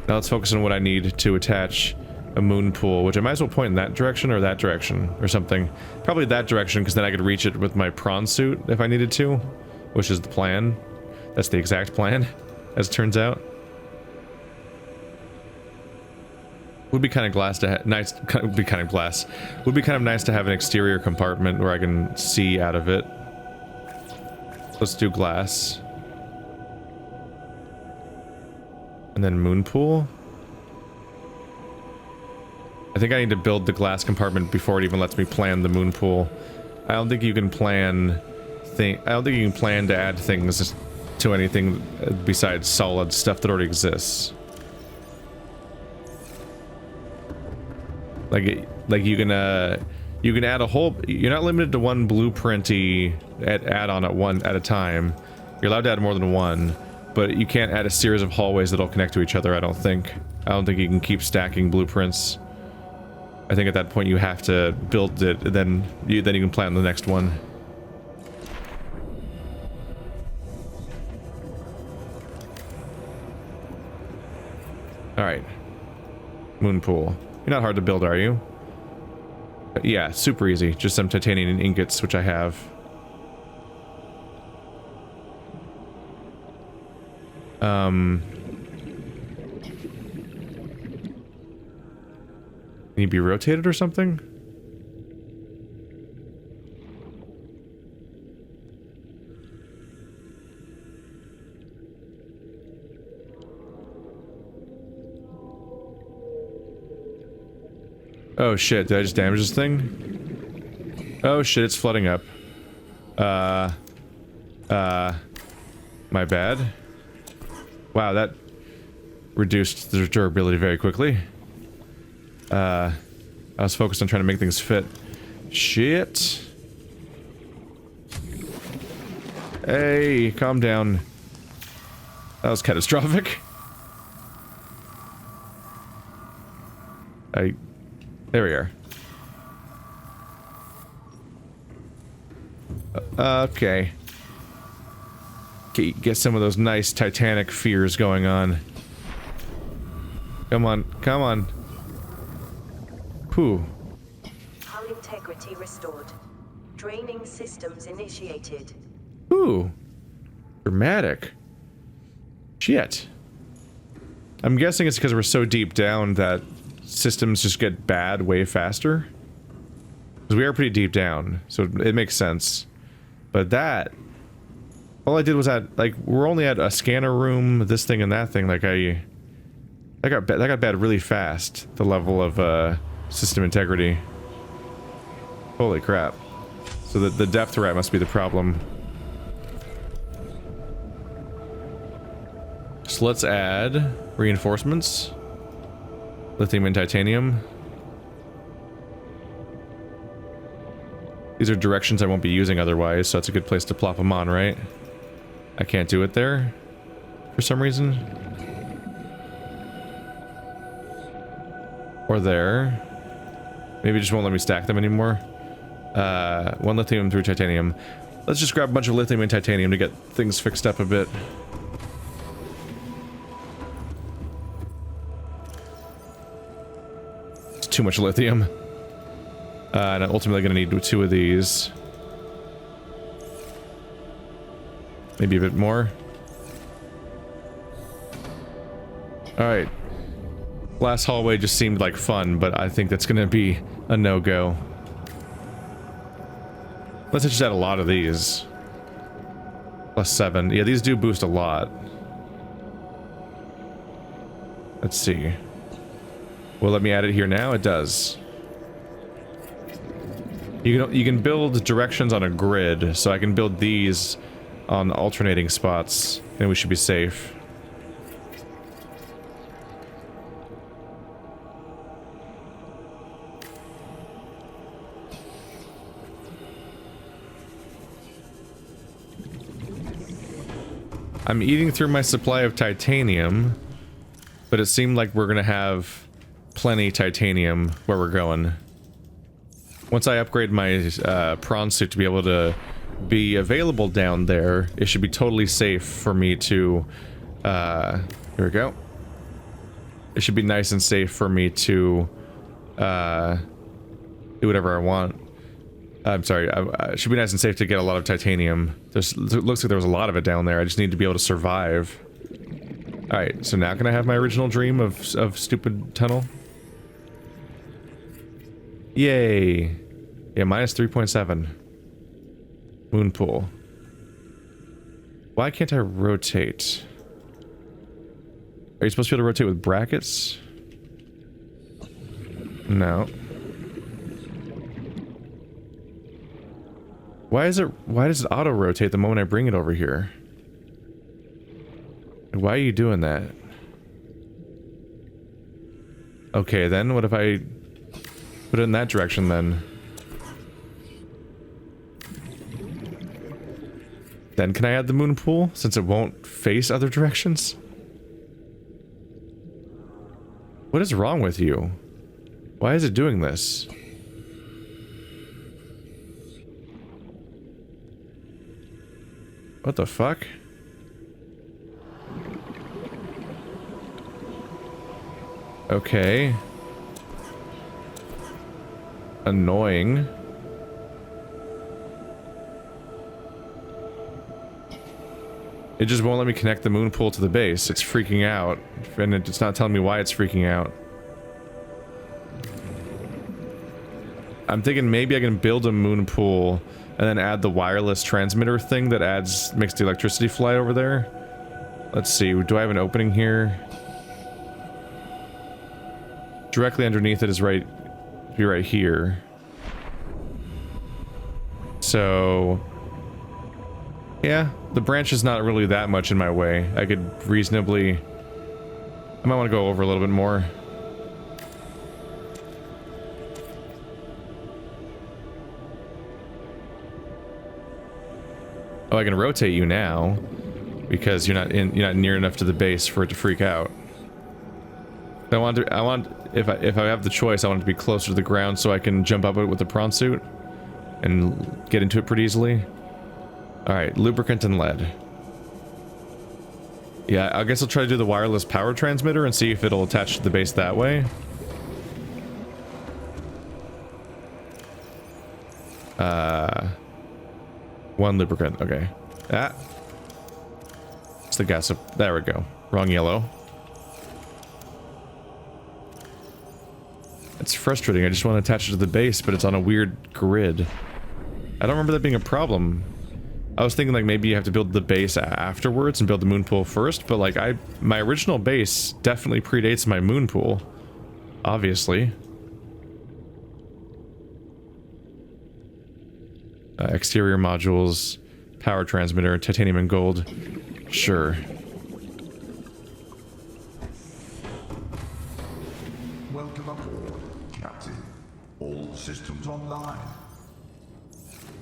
Now let's focus on what I need to attach a Moonpool, which I might as well point in that direction or that direction or something. Probably that direction, because then I could reach it with my prawn suit if I needed to, which is the plan. That's the exact plan, as it turns out. Would be kind of nice to would be kind of nice to have an exterior compartment where I can see out of it. Let's do glass. And then Moonpool. I think I need to build the glass compartment before it even lets me plan the Moonpool. I don't think you can plan to add things to anything besides solid stuff that already exists. Like you can add a whole. You're not limited to one blueprinty add-on at a time. You're allowed to add more than one, but you can't add a series of hallways that'll connect to each other. I don't think you can keep stacking blueprints. I think at that point you have to build it, and then you can plan the next one. All right, Moonpool. You're not hard to build, are you? Yeah, super easy. Just some titanium ingots, which I have. Can you be rotated or something? Oh shit, did I just damage this thing? Oh shit, it's flooding up. My bad. Wow, that reduced the durability very quickly. I was focused on trying to make things fit. Shit. Hey, calm down. That was catastrophic. There we are. Okay. Get some of those nice Titanic fears going on. Come on, come on. Whew. Hull integrity restored. Draining systems initiated. Ooh. Dramatic. Shit. I'm guessing it's because we're so deep down that systems just get bad way faster. Because we are pretty deep down, so it makes sense. But that... all I did was we're only at a scanner room, this thing and that thing, that got bad really fast, the level of, system integrity. Holy crap. So the depth rat must be the problem. So let's add reinforcements. Lithium and titanium. These are directions I won't be using otherwise, so that's a good place to plop them on, right? I can't do it there for some reason. Or there. Maybe it just won't let me stack them anymore. One lithium through titanium. Let's just grab a bunch of lithium and titanium to get things fixed up a bit. It's too much lithium. And I'm ultimately going to need 2 of these. Maybe a bit more. Alright. Last hallway just seemed like fun, but I think that's gonna be a no-go. Let's just add a lot of these. +7. Yeah, these do boost a lot. Let's see. Will it let me add it here now? It does. You can build directions on a grid, so I can build these on alternating spots, and we should be safe. I'm eating through my supply of titanium, but it seemed like we're gonna have plenty titanium where we're going. Once I upgrade my prawn suit to be able to be available down there, it should be totally safe for me to, here we go. it should be nice and safe for me to do whatever I want. I'm sorry, it should be nice and safe to get a lot of titanium. It looks like there was a lot of it down there. I just need to be able to survive. Alright, so now can I have my original dream of stupid tunnel? Yay! Yeah, minus 3.7. Moonpool. Why can't I rotate? Are you supposed to be able to rotate with brackets? No. Why does it auto-rotate the moment I bring it over here? Why are you doing that? Okay, then what if I put it in that direction then? Then can I add the moon pool since it won't face other directions? What is wrong with you? Why is it doing this? What the fuck? Okay. Annoying. It just won't let me connect the moon pool to the base. It's freaking out. And it's not telling me why it's freaking out. I'm thinking maybe I can build a moon pool and then add the wireless transmitter thing that makes the electricity fly over there. Let's see, do I have an opening here? Directly underneath it is right here. So yeah, the branch is not really that much in my way. I could reasonably, I might want to go over a little bit more. Oh, I can rotate you now because you're not near enough to the base for it to freak out. If I have the choice, I want it to be closer to the ground so I can jump up it with the prawn suit and get into it pretty easily. All right, lubricant and lead. Yeah, I guess I'll try to do the wireless power transmitter and see if it'll attach to the base that way. One lubricant, okay. Ah. It's the gas up. There we go. Wrong yellow. It's frustrating. I just want to attach it to the base, but it's on a weird grid. I don't remember that being a problem. I was thinking like maybe you have to build the base afterwards and build the moon pool first, but like my original base definitely predates my moon pool. Obviously. Exterior modules, power transmitter, titanium and gold. Sure. Welcome aboard, Captain. All systems online.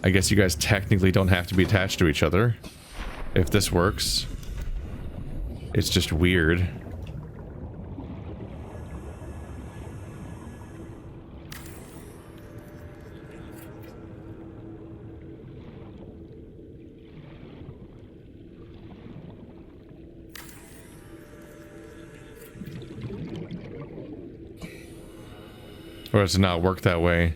I guess you guys technically don't have to be attached to each other. If this works. It's just weird. Or does it not work that way?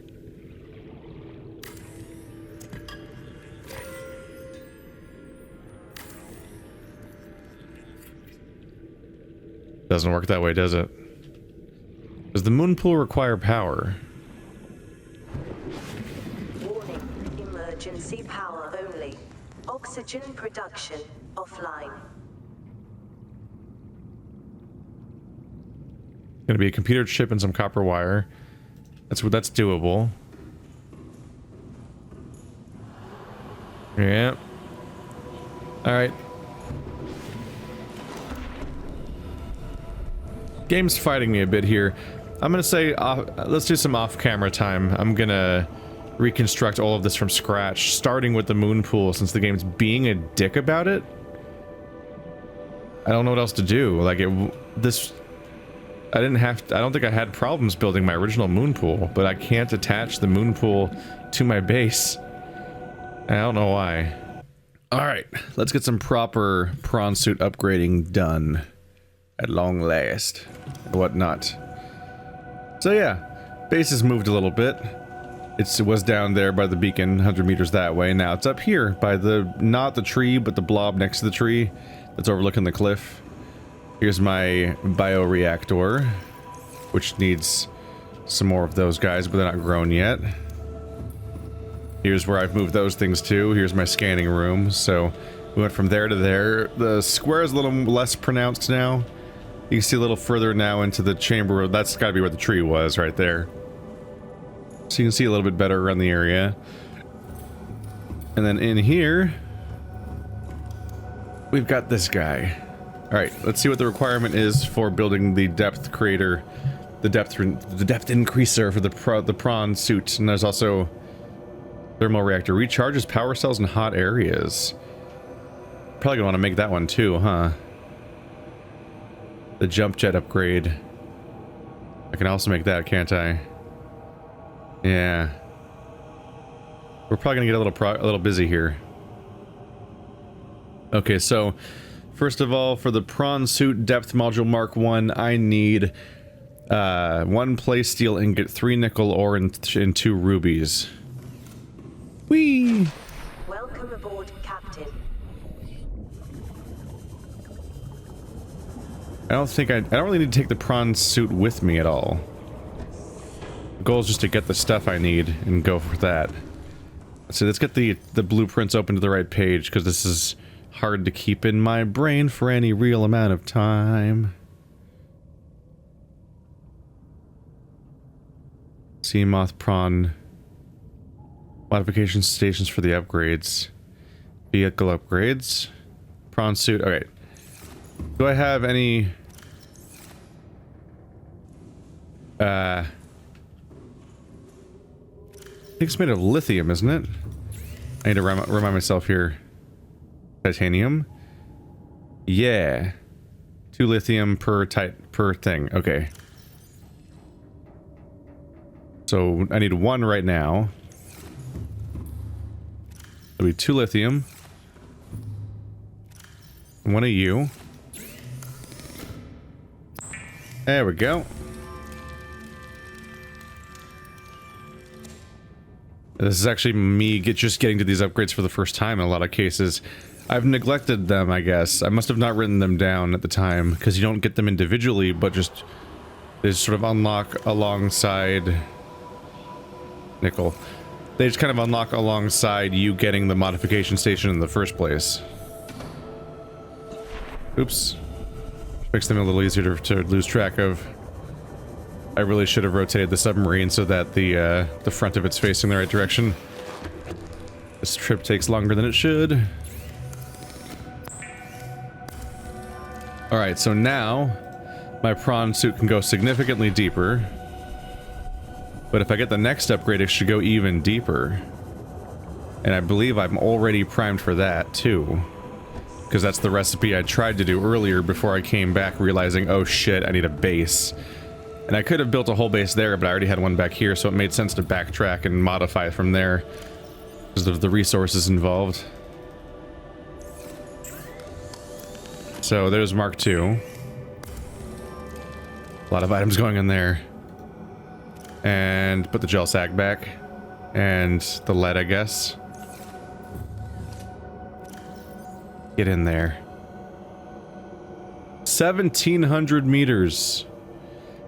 Doesn't work that way, does it? Does the moon pool require power? Warning, emergency power only. Oxygen production offline. Gonna be a computer chip and some copper wire. That's doable. Yeah. Alright. Game's fighting me a bit here. I'm gonna say, let's do some off-camera time. I'm gonna reconstruct all of this from scratch, starting with the moon pool, since the game's being a dick about it. I don't know what else to do. Like, I don't think I had problems building my original moon pool, but I can't attach the moon pool to my base. I don't know why. Alright, let's get some proper prawn suit upgrading done. At long last. And whatnot. So yeah, base has moved a little bit. It was down there by the beacon, 100 meters that way. Now it's up here by the, not the tree, but the blob next to the tree that's overlooking the cliff. Here's my bioreactor, which needs some more of those guys, but they're not grown yet. Here's where I've moved those things to. Here's my scanning room. So we went from there to there. The square is a little less pronounced now. You can see a little further now into the chamber. That's got to be where the tree was, right there. So you can see a little bit better around the area. And then in here, we've got this guy. Alright, let's see what the requirement is for building the depth creator, the depth increaser for the prawn suit. And there's also thermal reactor. Recharges power cells in hot areas. Probably gonna want to make that one too, huh? The jump jet upgrade. I can also make that, can't I? Yeah. We're probably gonna get a little busy here. Okay, so first of all, for the prawn suit depth module Mark 1, I need 1 plate steel ingot, 3 nickel ore, and 2 rubies. Whee! Welcome aboard, Captain. I don't really need to take the prawn suit with me at all. The goal is just to get the stuff I need and go for that. So let's get the blueprints open to the right page, because this is hard to keep in my brain for any real amount of time. Sea moth prawn modification stations for the upgrades. Vehicle upgrades. Prawn suit. Okay. Do I have any I think it's made of lithium, isn't it? I need to remind myself here. Titanium. Yeah. 2 lithium per thing. Okay. So I need 1 right now. That'll be 2 lithium. 1 of you. There we go. This is actually me just getting to these upgrades for the first time in a lot of cases. I've neglected them, I guess. I must have not written them down at the time, because you don't get them individually, but just they just sort of unlock alongside nickel. They just kind of unlock alongside you getting the modification station in the first place. Oops. Makes them a little easier to lose track of. I really should have rotated the submarine so that the front of it's facing the right direction. This trip takes longer than it should. Alright, so now my prawn suit can go significantly deeper. But if I get the next upgrade, it should go even deeper. And I believe I'm already primed for that, too. Because that's the recipe I tried to do earlier before I came back, realizing, oh shit, I need a base. And I could have built a whole base there, but I already had one back here, so it made sense to backtrack and modify from there. Because of the resources involved. So there's Mark 2. A lot of items going in there. And put the gel sack back. And the lead, I guess. Get in there. 1,700 meters.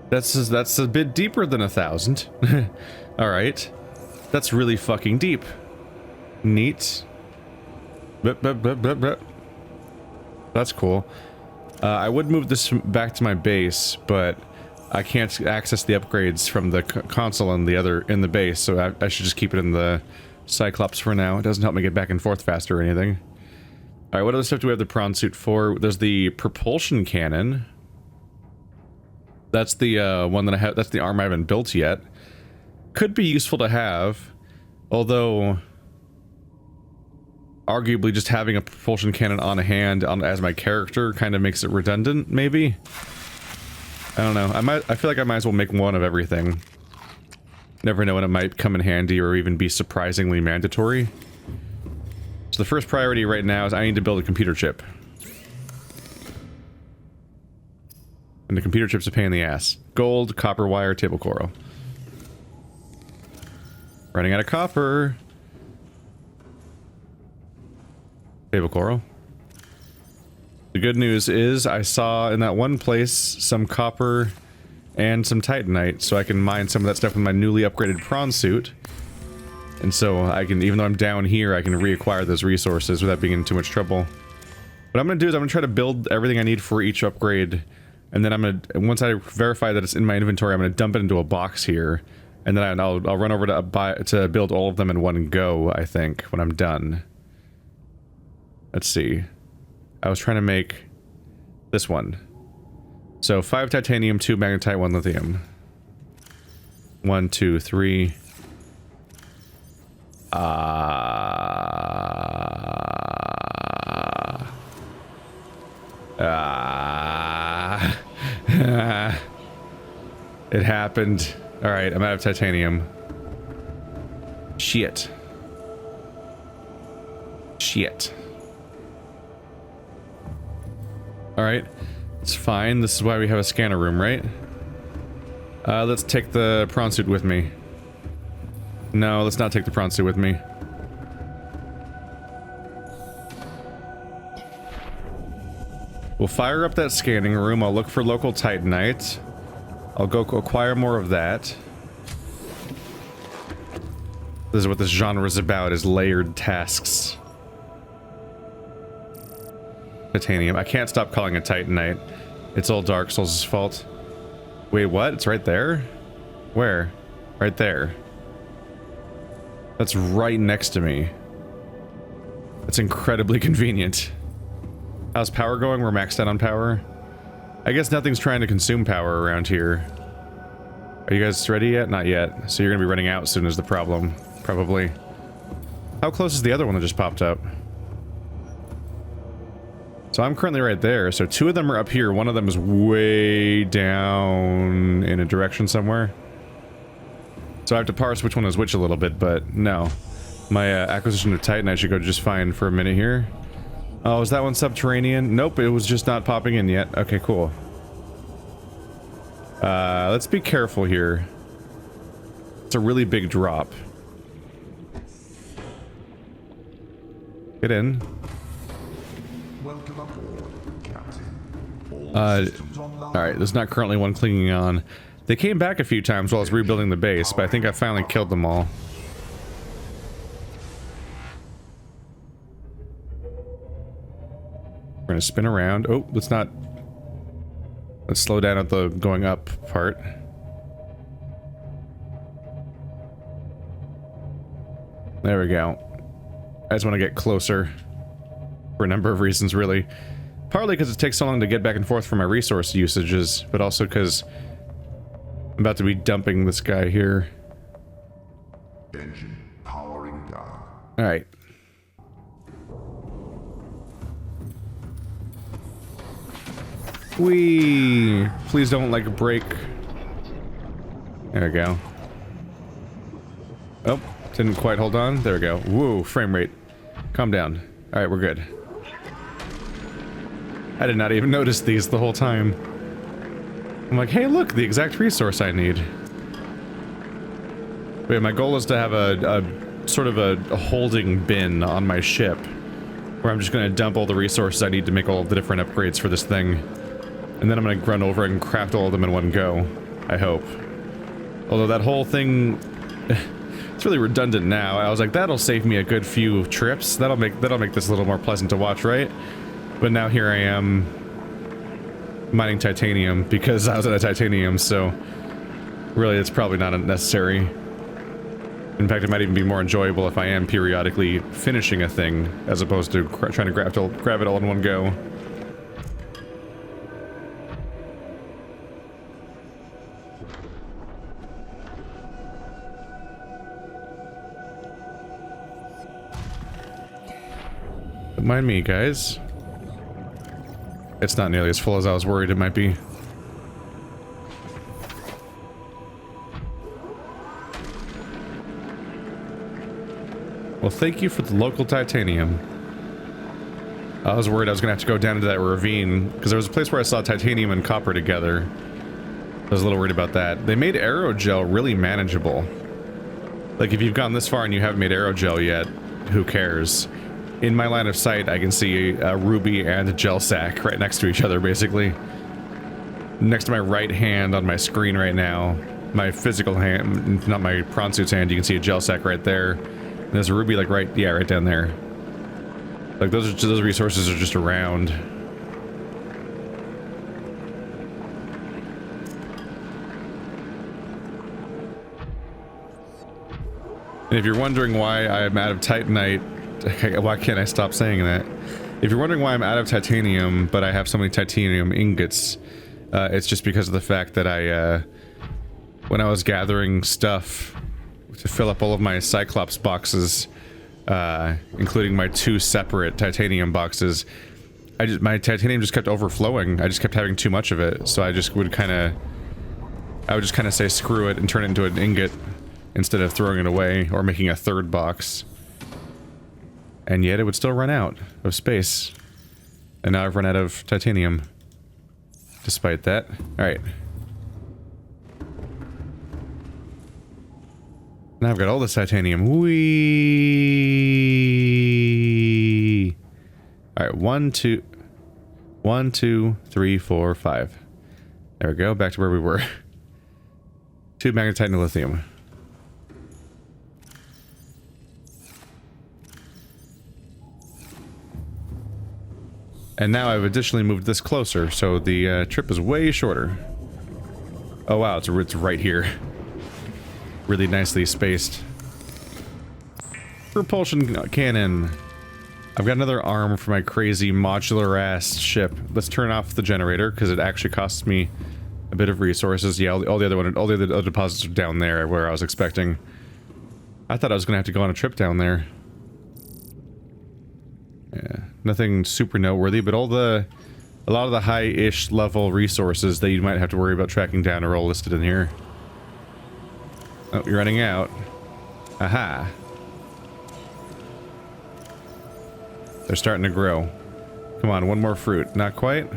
That's a bit deeper than 1,000. Alright. That's really fucking deep. Neat. That's cool. I would move this back to my base, but I can't access the upgrades from the console in the base, so I should just keep it in the Cyclops for now. It doesn't help me get back and forth faster or anything. Alright, what other stuff do we have the prawn suit for? There's the propulsion cannon. That's the one that I have. That's the arm I haven't built yet. Could be useful to have, although arguably just having a propulsion cannon on hand as my character kind of makes it redundant. Maybe. I don't know. I feel like I might as well make one of everything. Never know when it might come in handy or even be surprisingly mandatory. So the first priority right now is I need to build a computer chip. And the computer chip's a pain in the ass. Gold, copper wire, table coral. Running out of copper. Table coral. The good news is I saw in that one place some copper and some titanite, so I can mine some of that stuff with my newly upgraded prawn suit. And so I can, even though I'm down here, I can reacquire those resources without being in too much trouble. What I'm gonna do is I'm gonna try to build everything I need for each upgrade, and then I'm gonna, once I verify that it's in my inventory, I'm gonna dump it into a box here, and then I'll run over to build all of them in one go, I think, when I'm done. Let's see. I was trying to make this one. So 5 titanium, 2 magnetite, 1 lithium. 1, 2, 3. It happened. Alright, I'm out of titanium. Shit. Shit. Alright. It's fine. This is why we have a scanner room, right? Let's take the prawn suit with me. No, let's not take the prawn suit with me. We'll fire up that scanning room. I'll look for local titanite. I'll go acquire more of that. This is what this genre is about, is layered tasks. Titanium. I can't stop calling it titanite. It's all Dark Souls' fault. Wait, what? It's right there? Where? Right there. That's right next to me. That's incredibly convenient. How's power going? We're maxed out on power. I guess nothing's trying to consume power around here. Are you guys ready yet? Not yet. So you're gonna be running out soon is the problem. Probably. How close is the other one that just popped up? So I'm currently right there. So 2 of them are up here. One of them is way down in a direction somewhere. So I have to parse which one is which a little bit, but no. My acquisition of Titanite should go just fine for a minute here. Oh, is that one subterranean? Nope, it was just not popping in yet. Okay, cool. Let's be careful here. It's a really big drop. Get in. Welcome aboard, Captain. All systems online. Alright, there's not currently one clinging on. They came back a few times while I was rebuilding the base, but I think I finally killed them all. We're gonna spin around. Oh, let's slow down at the going up part. There we go. I just want to get closer. For a number of reasons, really. Partly because it takes so long to get back and forth for my resource usages, but also because I'm about to be dumping this guy here. Engine powering down. Alright. Whee! Please don't, like, break. There we go. Oh, didn't quite hold on. There we go. Woo, frame rate. Calm down. Alright, we're good. I did not even notice these the whole time. I'm like, hey, look, the exact resource I need. Wait, my goal is to have a sort of a holding bin on my ship, where I'm just going to dump all the resources I need to make all of the different upgrades for this thing. And then I'm going to run over and craft all of them in one go, I hope. Although that whole thing... it's really redundant now. I was like, that'll save me a good few trips. That'll make this a little more pleasant to watch, right? But now here I am mining titanium because I was out of titanium, so really it's probably not necessary. In fact, it might even be more enjoyable if I am periodically finishing a thing as opposed to trying to grab it all in one go. Don't mind me, guys. It's not nearly as full as I was worried it might be. Well, thank you for the local titanium. I was worried I was gonna have to go down into that ravine, because there was a place where I saw titanium and copper together. I was a little worried about that. They made aerogel really manageable. Like, if you've gotten this far and you haven't made aerogel yet, who cares? In my line of sight, I can see a ruby and a gel sack right next to each other, basically. Next to my right hand on my screen right now, my physical hand, not my prawn suit's hand, you can see a gel sack right there. And there's a ruby, like, right down there. Like, those resources are just around. And if you're wondering why I'm out of titanite, why can't I stop saying that? If you're wondering why I'm out of titanium, but I have so many titanium ingots, it's just because of the fact that when I was gathering stuff to fill up all of my Cyclops boxes, including my 2 separate titanium boxes, my titanium just kept overflowing. I just kept having too much of it, so I would just kind of say screw it and turn it into an ingot instead of throwing it away or making a 3rd box. And yet it would still run out of space. And now I've run out of titanium. Despite that. Alright. Now I've got all this titanium. Whee! Alright, 1, 2, 3, 4, 5. There we go, back to where we were. 2 magnetite and lithium. And now I've additionally moved this closer, so the trip is way shorter. Oh wow, it's right here. Really nicely spaced. Propulsion cannon. I've got another arm for my crazy modular-ass ship. Let's turn off the generator, because it actually costs me a bit of resources. Yeah, all the other deposits are down there, where I was expecting. I thought I was going to have to go on a trip down there. Yeah, nothing super noteworthy, but a lot of the high-ish level resources that you might have to worry about tracking down are all listed in here. Oh, you're running out. Aha. They're starting to grow. Come on, one more fruit. Not quite?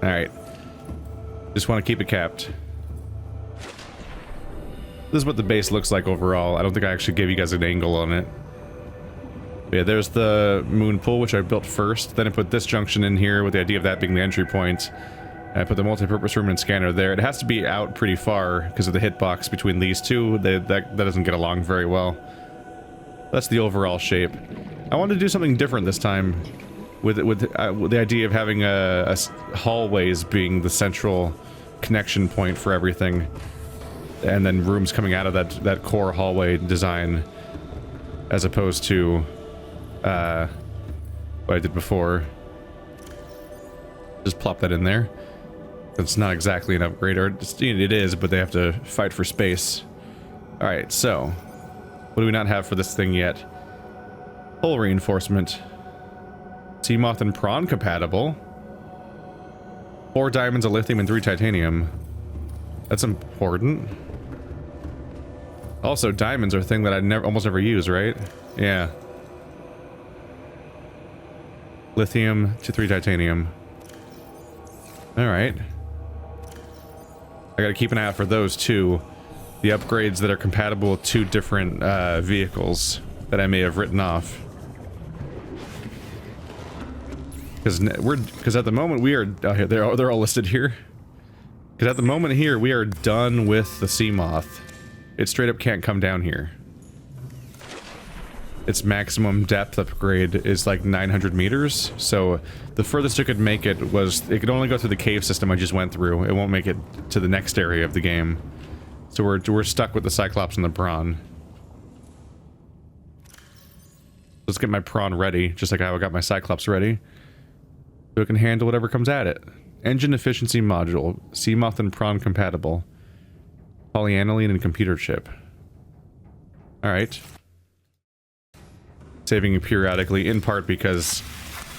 Alright. Just want to keep it capped. This is what the base looks like overall. I don't think I actually gave you guys an angle on it. Yeah, there's the Moonpool, which I built first. Then I put this junction in here with the idea of that being the entry point. I put the multi-purpose room and scanner there. It has to be out pretty far because of the hitbox between these two. That doesn't get along very well. That's the overall shape. I wanted to do something different this time with the idea of having a hallways being the central connection point for everything. And then rooms coming out of that core hallway design as opposed to what I did before. Just plop that in there. It's not exactly an upgrade, or it is, but they have to fight for space. Alright, so what do we not have for this thing yet? Hull reinforcement. Sea moth and prawn compatible. 4 diamonds, a lithium, and 3 titanium. That's important. Also, diamonds are a thing that I almost never use, right? Yeah. Lithium to 3 titanium. Alright. I gotta keep an eye out for those too. The upgrades that are compatible with 2 different vehicles that I may have written off. Because at the moment we are... they're all listed here. Because at the moment here, we are done with the sea moth. It straight up can't come down here. Its maximum depth upgrade is like 900 meters, so the furthest it could make it was... it could only go through the cave system I just went through. It won't make it to the next area of the game. So we're stuck with the Cyclops and the prawn. Let's get my prawn ready, just like how I got my Cyclops ready. So it can handle whatever comes at it. Engine efficiency module. Sea moth and prawn compatible. Polyaniline and computer chip. Alright. Saving it periodically, in part because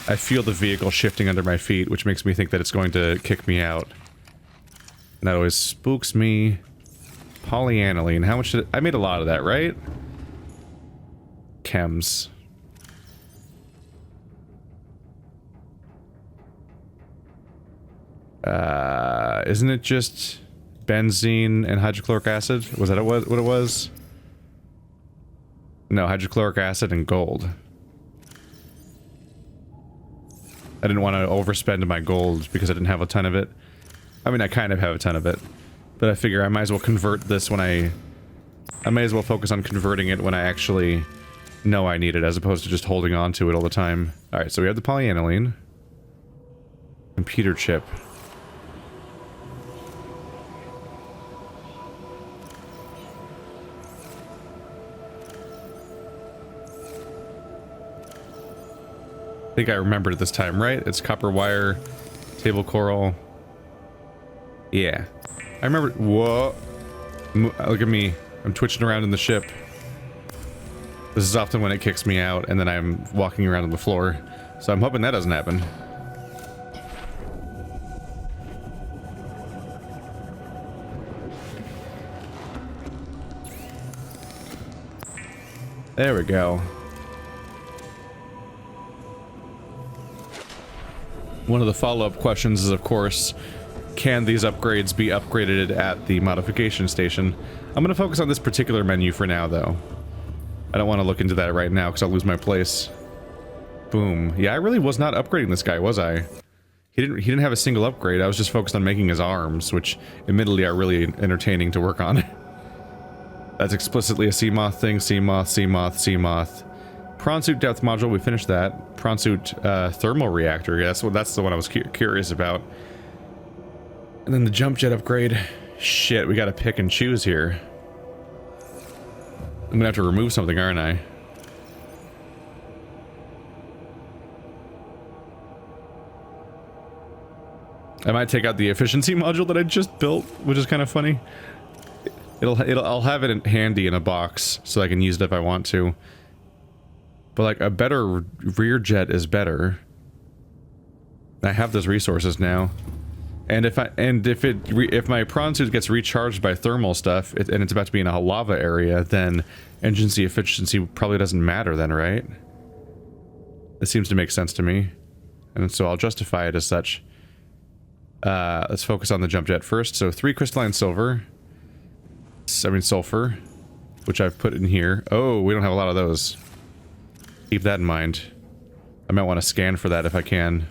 I feel the vehicle shifting under my feet, which makes me think that it's going to kick me out. And that always spooks me. Polyaniline. How much did I made a lot of that, right? Chems. Isn't it just benzene and hydrochloric acid? Was that what it was? No, hydrochloric acid and gold. I didn't want to overspend my gold because I didn't have a ton of it. I mean, I kind of have a ton of it. But I figure I might as well convert this when I may as well focus on converting it when I actually know I need it, as opposed to just holding on to it all the time. Alright, so we have the polyaniline. Computer chip. I think I remembered it this time, right? It's copper wire, table coral. Yeah. I remember. Whoa. Look at me. I'm twitching around in the ship. This is often when it kicks me out, and then I'm walking around on the floor. So I'm hoping that doesn't happen. There we go. One of the follow-up questions is, of course, can these upgrades be upgraded at the modification station? I'm going to focus on this particular menu for now, though. I don't want to look into that right now because I'll lose my place. Boom. Yeah, I really was not upgrading this guy, was I? He didn't have a single upgrade. I was just focused on making his arms, which admittedly are really entertaining to work on. That's explicitly a sea moth thing. Sea moth, sea moth, sea moth. Prawn suit depth module, we finished that. Prawn suit thermal reactor, yeah, that's the one I was curious about. And then the jump jet upgrade. Shit, we gotta pick and choose here. I'm gonna have to remove something, aren't I? I might take out the efficiency module that I just built, which is kind of funny. I'll have it handy in a box so I can use it if I want to. But like a better rear jet is better. I have those resources now, and if my prawn suit gets recharged by thermal stuff and it's about to be in a lava area, then engine efficiency probably doesn't matter then, right? It seems to make sense to me, and so I'll justify it as such. Let's focus on the jump jet first. So 3 crystalline silver. Sulfur, which I've put in here. Oh, we don't have a lot of those. Keep that in mind. I might want to scan for that if I can.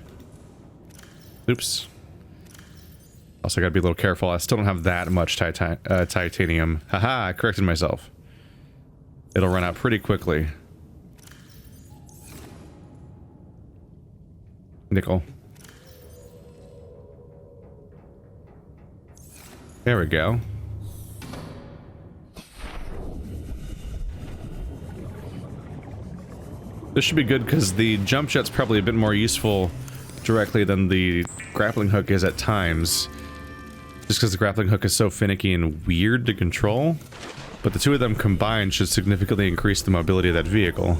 Oops. Also, I gotta be a little careful. I still don't have that much titanium. Haha, I corrected myself. It'll run out pretty quickly. Nickel. There we go. This should be good because the jump jet's probably a bit more useful directly than the grappling hook is at times. Just because the grappling hook is so finicky and weird to control. But the two of them combined should significantly increase the mobility of that vehicle.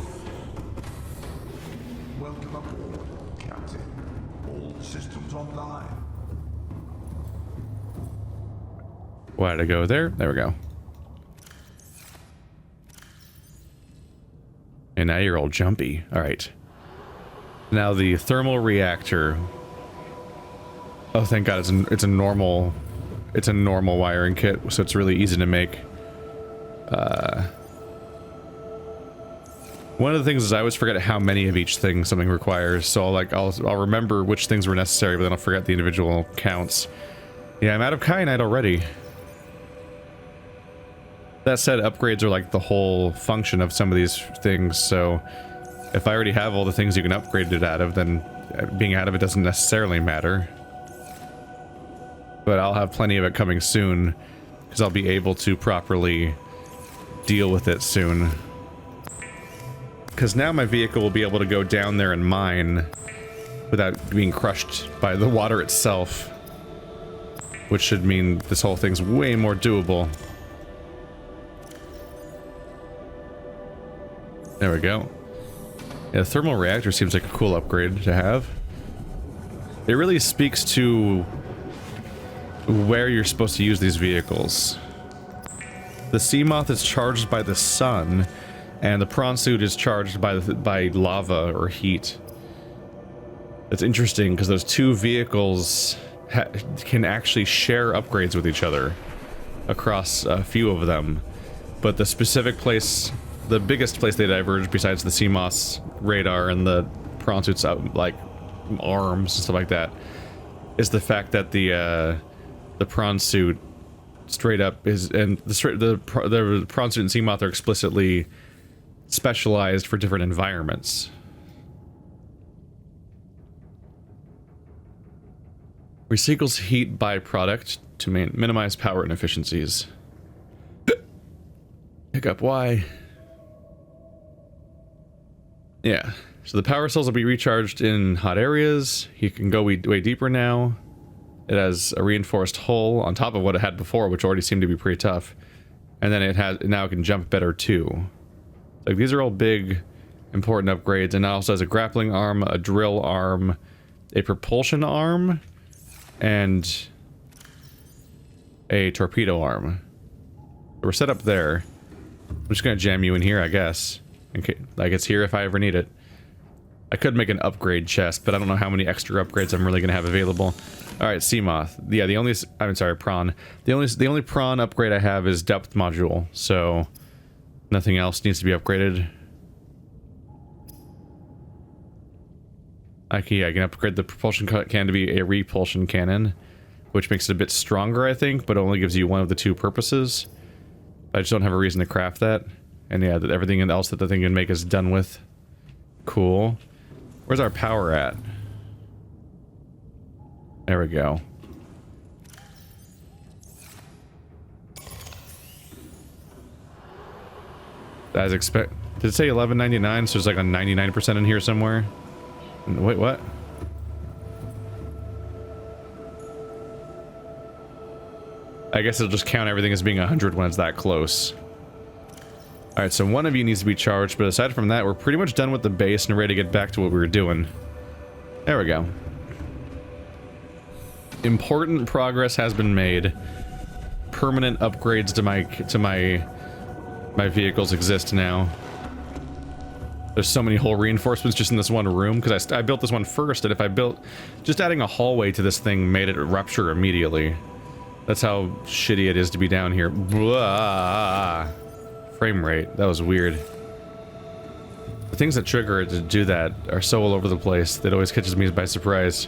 Welcome aboard, Captain. All systems online. Why did I go there? There we go. And now you're all jumpy. Alright. Now the thermal reactor. Oh, thank God, it's a normal wiring kit, so it's really easy to make. One of the things is I always forget how many of each thing something requires, so I'll remember which things were necessary, but then I'll forget the individual counts. Yeah, I'm out of kyanite already. That said, upgrades are like the whole function of some of these things, so if I already have all the things you can upgrade it out of, then being out of it doesn't necessarily matter. But I'll have plenty of it coming soon, because I'll be able to properly deal with it soon. Because now my vehicle will be able to go down there and mine without being crushed by the water itself. Which should mean this whole thing's way more doable. There we go. Yeah, the thermal reactor seems like a cool upgrade to have. It really speaks to where you're supposed to use these vehicles. The sea moth is charged by the sun, and the prawn suit is charged by lava or heat. It's interesting because those two vehicles can actually share upgrades with each other across a few of them. But the specific place, the biggest place they diverge besides the sea moss radar and the prawn suits like arms and stuff like that, is the fact that the prawn suit straight up is, and the prawn suit and sea moth are explicitly specialized for different environments. Recycles heat byproduct to minimize power inefficiencies. Pick up Y. Yeah. So the power cells will be recharged in hot areas. You can go way deeper now. It has a reinforced hull on top of what it had before, which already seemed to be pretty tough. And then now it can jump better too. Like, these are all big, important upgrades. And it also has a grappling arm, a drill arm, a propulsion arm, and a torpedo arm. So we're set up there. I'm just gonna jam you in here, I guess. Okay, like, it's here if I ever need it. I could make an upgrade chest, but I don't know how many extra upgrades I'm really gonna have available. Alright, sea moth. Yeah, I'm sorry, prawn. The only prawn upgrade I have is depth module, so nothing else needs to be upgraded. I can upgrade the propulsion can to be a repulsion cannon, which makes it a bit stronger, I think, but only gives you one of the two purposes. I just don't have a reason to craft that. And yeah, everything else that the thing can make is done with. Cool. Where's our power at? There we go. As expect. Did it say 1199? So there's like a 99% in here somewhere. Wait, what? I guess it'll just count everything as being 100 when it's that close. Alright, so one of you needs to be charged, but aside from that, we're pretty much done with the base and ready to get back to what we were doing. There we go. Important progress has been made. Permanent upgrades to my vehicles exist now. There's so many hull reinforcements just in this one room, because I built this one first, and if I built... Just adding a hallway to this thing made it rupture immediately. That's how shitty it is to be down here. Blah. Frame rate. That was weird. The things that trigger it to do that are so all over the place that it always catches me by surprise.